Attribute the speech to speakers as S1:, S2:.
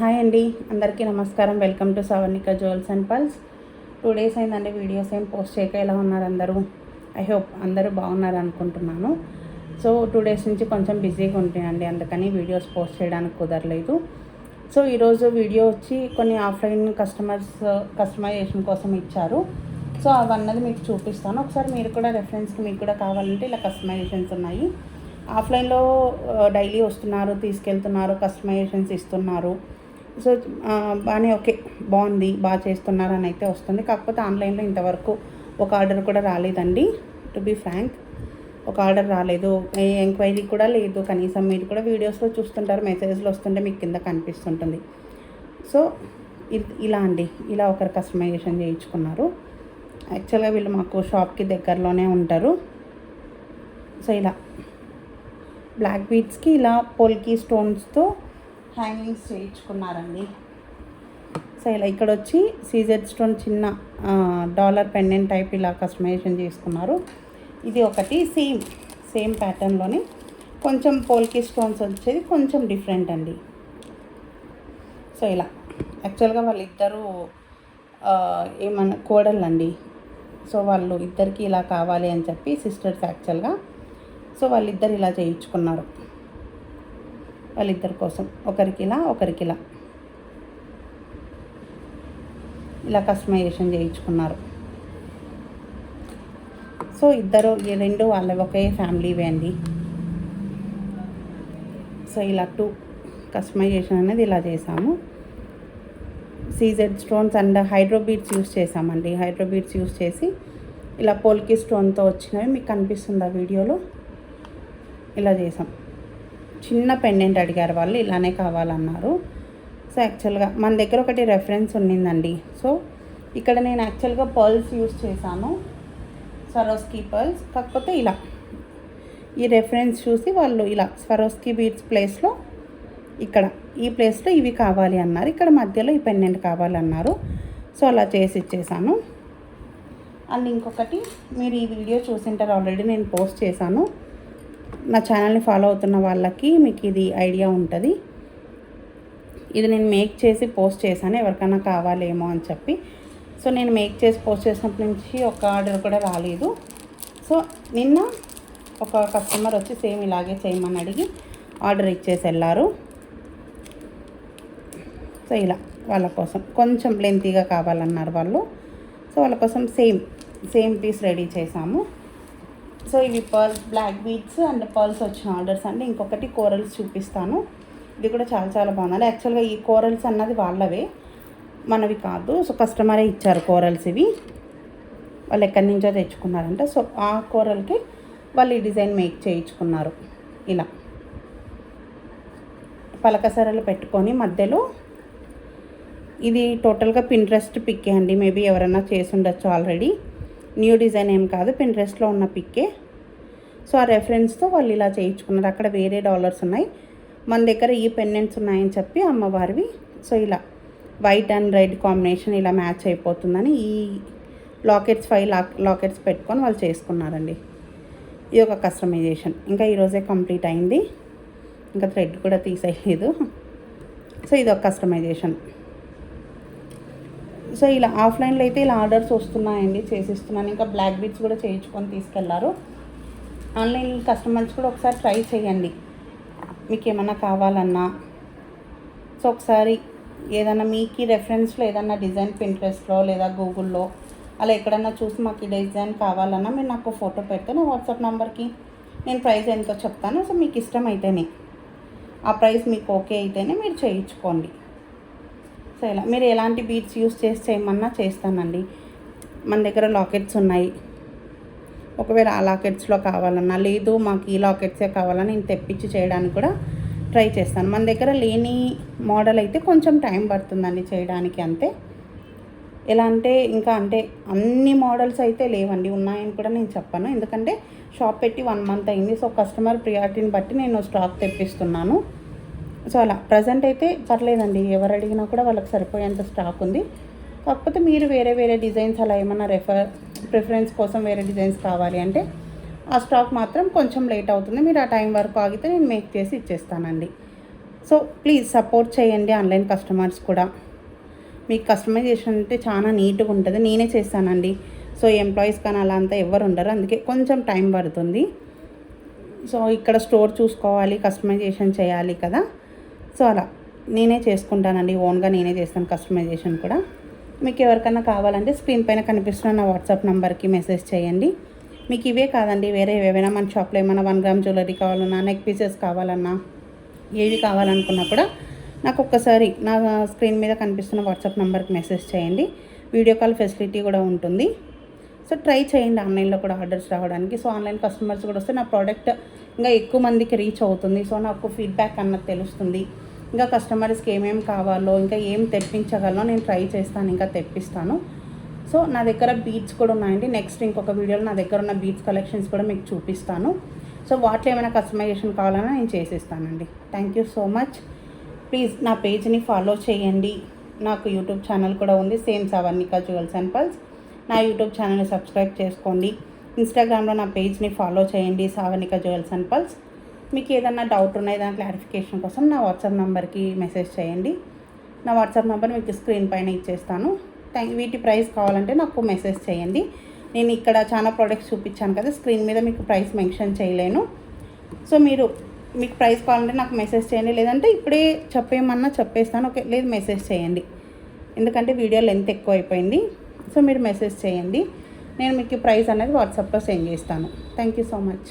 S1: Hi అండి, అందరికీ నమస్కారం. Welcome to Savarnika jewels and pearls. 2 days అయిందండి వీడియోస్ ఏం పోస్ట్ చేయక. ఎలా ఉన్నారు అందరూ? ఐ హోప్ అందరూ బాగున్నారు అనుకుంటున్నాను. సో 2 డేస్ నుంచి కొంచెం బిజీగా ఉంటాయండి, అందుకని వీడియోస్ పోస్ట్ చేయడానికి కుదరలేదు. సో ఈరోజు వీడియో వచ్చి కొన్ని ఆఫ్లైన్ కస్టమైజేషన్ కోసం ఇచ్చారు. సో అవన్నది మీకు చూపిస్తాను. ఒకసారి మీరు కూడా రెఫరెన్స్కి మీకు కూడా కావాలంటే ఇలా కస్టమైజేషన్స్ ఉన్నాయి. ఆఫ్లైన్లో డైలీ వస్తున్నారు, తీసుకెళ్తున్నారు, కస్టమైజేషన్స్ ఇస్తున్నారు. సో బాగానే ఓకే, బాగుంది, బాగా చేస్తున్నారు అని అయితే వస్తుంది. కాకపోతే ఆన్లైన్లో ఇంతవరకు ఒక ఆర్డర్ కూడా రాలేదండి. టు బీ ఫ్రాంక్, ఒక ఆర్డర్ రాలేదు, ఏ ఎంక్వైరీ కూడా లేదు. కనీసం మీరు కూడా వీడియోస్లో చూస్తుంటారు, మెసేజ్లో వస్తుంటే మీకు కింద కనిపిస్తుంటుంది. సో ఇలా అండి, ఇలా ఒకరు కస్టమైజేషన్ చేయించుకున్నారు. యాక్చువల్గా వీళ్ళు మాకు షాప్కి దగ్గరలోనే ఉంటారు. సో ఇలా బ్లాక్ బీడ్స్కి ఇలా పోల్కి స్టోన్స్తో హ్యాంగింగ్స్ చేయించుకున్నారండి. సో ఇలా ఇక్కడ వచ్చి సీజెడ్ స్టోన్ చిన్న డాలర్ పెండెంట్ టైప్ ఇలా కస్టమైజేషన్ చేసుకున్నారు. ఇది ఒకటి సేమ్ ప్యాటర్న్లోనే కొంచెం పోల్కి స్టోన్స్ వచ్చేది కొంచెం డిఫరెంట్ అండి. సో ఇలా యాక్చువల్గా వాళ్ళిద్దరూ ఏమన్నా కోడళ్ళండి. సో వాళ్ళు ఇద్దరికి ఇలా కావాలి అని చెప్పి సిస్టర్స్ యాక్చువల్గా. సో వాళ్ళిద్దరు ఇలా చేయించుకున్నారు. వాళ్ళిద్దరి కోసం ఒకరికి ఇలా కస్టమైజేషన్ చేయించుకున్నారు. సో ఈ రెండు వాళ్ళ ఒకే ఫ్యామిలీవే అండి. సో ఇలా 2 కస్టమైజేషన్ అనేది ఇలా చేసాము. CZ stones and hydro beads use చేసామండి. హైడ్రో బీడ్స్ యూస్ చేసి ఇలా పోల్కి స్టోన్తో వచ్చినవి మీకు కనిపిస్తుంది ఆ వీడియోలో. ఇలా చేసాం. చిన్న పెండెంట్ అడిగారు వాళ్ళు, ఇలానే కావాలన్నారు. సో యాక్చువల్గా మన దగ్గర ఒకటి రెఫరెన్స్ ఉన్నిందండి. సో ఇక్కడ నేను యాక్చువల్గా పర్ల్స్ యూస్ చేశాను, స్వరోస్కీ పర్ల్స్. కాకపోతే ఇలా ఈ రెఫరెన్స్ చూసి వాళ్ళు ఇలా స్వరోస్కీ బీడ్స్ ప్లేస్లో ఇక్కడ ఈ ప్లేస్లో ఇవి కావాలి అన్నారు. ఇక్కడ మధ్యలో ఈ పెండెంట్ కావాలన్నారు. సో అలా చేసి ఇచ్చేసాను. అండ్ ఇంకొకటి, మీరు ఈ వీడియో చూసింటారు, ఆల్రెడీ నేను పోస్ట్ చేశాను. నా ఛానల్ని ఫాలో అవుతున్న వాళ్ళకి మీకు ఇది ఐడియా ఉంటుంది. ఇది నేను మేక్ చేసి పోస్ట్ చేశాను, ఎవరికైనా కావాలేమో అని చెప్పి. సో నేను మేక్ చేసి పోస్ట్ చేసినప్పటి నుంచి ఒక ఆర్డర్ కూడా రాలేదు. సో నిన్న ఒక కస్టమర్ వచ్చి సేమ్ ఇలాగే చేయమని అడిగి ఆర్డర్ ఇచ్చేసి వెళ్ళారు. సో ఇలా వాళ్ళ కోసం కొంచెం లెంతీగా కావాలన్నారు వాళ్ళు. సో వాళ్ళ కోసం సేమ్ పీస్ రెడీ చేసాము. సో ఇవి బ్లాక్ బీడ్స్ అండ్ పర్ల్స్ వచ్చిన ఆర్డర్స్ అండి. ఇంకొకటి కోరల్స్ చూపిస్తాను. ఇది కూడా చాలా బాగుంది. యాక్చువల్గా ఈ కోరల్స్ అన్నది వాళ్ళవే, మనవి కాదు. సో కస్టమరే ఇచ్చారు కోరల్స్. ఇవి వాళ్ళు ఎక్కడి నుంచో తెచ్చుకున్నారంట. సో ఆ కోరల్కి వాళ్ళు ఈ డిజైన్ మేక్ చేయించుకున్నారు. ఇలా పలకసరలు పెట్టుకొని మధ్యలో, ఇది టోటల్గా పింట్రెస్ట్ పిక్కే అండి. మేబీ ఎవరైనా చేసి ఉండొచ్చు ఆల్రెడీ. న్యూ డిజైన్ ఏం కాదు, పింట్రెస్ట్లో ఉన్న పిక్కే. సో ఆ రెఫరెన్స్తో వాళ్ళు ఇలా చేయించుకున్నారు. అక్కడ వేరే డాలర్స్ ఉన్నాయి, మన దగ్గర ఈ పెండెంట్స్ ఉన్నాయని చెప్పి అమ్మవారివి. సో ఇలా వైట్ అండ్ రెడ్ కాంబినేషన్ ఇలా మ్యాచ్ అయిపోతుందని ఈ లాకెట్స్ 5 లాకెట్స్ పెట్టుకొని వాళ్ళు చేసుకున్నారండి. ఇది ఒక కస్టమైజేషన్. ఇంకా ఈరోజే కంప్లీట్ అయింది, ఇంకా థ్రెడ్ కూడా తీసేయలేదు. సో ఇది ఒక కస్టమైజేషన్. సో ఇలా ఆఫ్లైన్లో అయితే ఇలా ఆర్డర్స్ వస్తున్నాయండి, చేసిస్తున్నాను. ఇంకా బ్లాక్ బీడ్స్ కూడా చేయించుకొని తీసుకెళ్లారు. ఆన్లైన్ కస్టమర్స్ కూడా ఒకసారి ట్రై చేయండి, మీకు ఏమన్నా కావాలన్నా. సో ఒకసారి ఏదన్నా మీకు రెఫరెన్స్లో ఏదన్నా డిజైన్ పింట్రెస్ట్లో లేదా గూగుల్లో అలా ఎక్కడన్నా చూసి మాకు ఈ డిజైన్ కావాలన్నా మీరు నాకు ఫోటో పెడితే నా వాట్సాప్ నెంబర్కి నేను ప్రైస్ ఎంతో చెప్తాను. సో మీకు ఇష్టం అయితేనే, ఆ ప్రైస్ మీకు ఓకే అయితేనే మీరు చేయించుకోండి. సో ఇలా మీరు ఎలాంటి బీడ్స్ యూస్ చేసి చేయమన్నా చేస్తానండి. మన దగ్గర లాకెట్స్ ఉన్నాయి, ఒకవేళ ఆ లాకెట్స్లో కావాలన్నా, లేదు మాకు ఈ లాకెట్సే కావాలని నేను తెప్పించి చేయడానికి కూడా ట్రై చేస్తాను. మన దగ్గర లేని మోడల్ అయితే కొంచెం టైం పడుతుందండి చేయడానికి, అంతే. ఎలా అంటే ఇంకా అన్ని మోడల్స్ అయితే లేవండి, ఉన్నాయని కూడా నేను చెప్పను. ఎందుకంటే షాప్ పెట్టి 1 మంత్ అయింది. సో కస్టమర్ ప్రియారిటీని బట్టి నేను స్టాక్ తెప్పిస్తున్నాను. సో అలా ప్రజెంట్ అయితే పర్లేదండి, ఎవరు అడిగినా కూడా వాళ్ళకి సరిపోయేంత స్టాక్ ఉంది. కాకపోతే మీరు వేరే డిజైన్స్ అలా ఏమన్నా ప్రిఫరెన్స్ కోసం వేరే డిజైన్స్ కావాలి అంటే ఆ స్టాక్ మాత్రం కొంచెం లేట్ అవుతుంది. మీరు ఆ టైం వరకు ఆగితే నేను మేక్ చేసి ఇచ్చేస్తానండి. సో ప్లీజ్ సపోర్ట్ చేయండి ఆన్లైన్ కస్టమర్స్ కూడా. మీకు కస్టమైజేషన్ అంటే చాలా నీట్గా ఉంటుంది, నేనే చేస్తానండి. సో ఎంప్లాయీస్ కానీ అలా అంతా ఎవరు ఉండరు, అందుకే కొంచెం టైం పడుతుంది. సో ఇక్కడ స్టోర్ చూసుకోవాలి, కస్టమైజేషన్ చేయాలి కదా, సో అలా నేనే చేసుకుంటానండి, ఓన్గా నేనే చేస్తాను కస్టమైజేషన్ కూడా. మీకు ఎవరికైనా కావాలంటే స్క్రీన్ పైన కనిపిస్తున్న నా వాట్సాప్ నెంబర్కి మెసేజ్ చేయండి. మీకు ఇవే కాదండి, వేరే ఏవైనా మన షాప్లో ఏమైనా 1 గ్రామ్ జ్యువెలరీ కావాలన్నా, నెక్ పీసెస్ కావాలన్నా, ఏవి కావాలనుకున్నా కూడా నాకు ఒక్కసారి నా స్క్రీన్ మీద కనిపిస్తున్న వాట్సాప్ నెంబర్కి మెసేజ్ చేయండి. వీడియో కాల్ ఫెసిలిటీ కూడా ఉంటుంది. సో ట్రై చేయండి ఆన్లైన్లో కూడా ఆర్డర్స్ రావడానికి. సో ఆన్లైన్ కస్టమర్స్ కూడా వస్తే నా ప్రోడక్ట్ ఇంకా ఎక్కువ మందికి రీచ్ అవుతుంది. సో నాకు ఫీడ్బ్యాక్ అన్నది తెలుస్తుంది. ఇంకా కస్టమర్స్కి ఏమేమి కావాలో, ఇంకా ఏం తెప్పించగలనో నేను ట్రై చేస్తాను, ఇంకా తెప్పిస్తాను. సో నా దగ్గర బీడ్స్ కూడా ఉన్నాయండి. నెక్స్ట్ ఇంకొక వీడియోలో నా దగ్గర ఉన్న బీడ్స్ కలెక్షన్స్ కూడా మీకు చూపిస్తాను. సో వాటిలో ఏమైనా కస్టమైజేషన్ కావాలన్నా నేను చేసిస్తానండి. Thank you so much. Please నా పేజ్ని ఫాలో చేయండి. నాకు యూట్యూబ్ ఛానల్ కూడా ఉంది, same Savarnika jewels and pearls. నా యూట్యూబ్ ఛానల్ని సబ్స్క్రైబ్ చేసుకోండి. ఇన్స్టాగ్రామ్లో నా పేజ్ని ఫాలో చేయండి, సవర్ణిక జ్యువెల్స్ అండ్ పల్స్. మీకు ఏదన్నా డౌట్ ఉన్నా, ఏదైనా క్లారిఫికేషన్ కోసం నా వాట్సాప్ నెంబర్కి మెసేజ్ చేయండి. నా వాట్సాప్ నెంబర్ మీకు స్క్రీన్ పైన ఇచ్చేస్తాను. వీటి ప్రైస్ కావాలంటే నాకు మెసేజ్ చేయండి. నేను ఇక్కడ చాలా ప్రోడక్ట్స్ చూపించాను కదా, స్క్రీన్ మీద మీకు ప్రైస్ మెన్షన్ చేయలేను. సో మీకు ప్రైస్ కావాలంటే నాకు మెసేజ్ చేయండి, లేదంటే ఇప్పుడే చెప్పేయమన్నా చెప్పేస్తాను. ఓకే, లేదు మెసేజ్ చేయండి, ఎందుకంటే వీడియో లెంత్ ఎక్కువ అయిపోయింది. సో మీరు మెసేజ్ చేయండి, నేను మీకు ప్రైస్ అనేది వాట్సాప్లో సెండ్ చేస్తాను. Thank you so much.